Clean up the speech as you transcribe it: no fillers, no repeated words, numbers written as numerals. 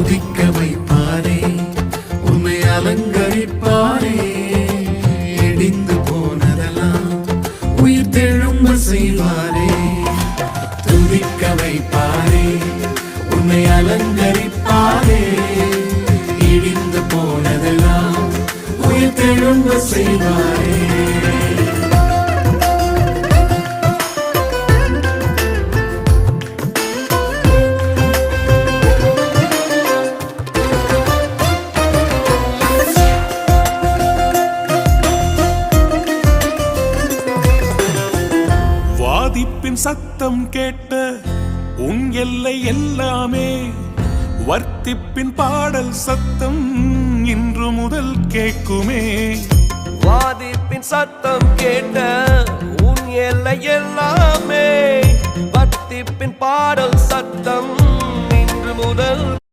துதிக்க வைப்பாரே, உன்னை அலங்கரிப்பாரே. இடிந்து போனதெல்லாம் உயிர் தெழும்ப செய்வாரே. துதிக்க வைப்பாரே, உன்னை அலங்கரிப்பாரே. இடிந்து போனதெல்லாம் உயிர் தெழும்ப செய்வாரே. வாதிப்பின் சத்தம் கேட்ட உன் எல்லை எல்லாமே, வர்த்திப்பின் பாடல் சத்தம் இன்று முதல் கேட்குமே. வாதிப்பின் சத்தம் கேட்ட உன் எல்லை எல்லாமே, வர்த்திப்பின் பாடல் சத்தம் இன்று முதல்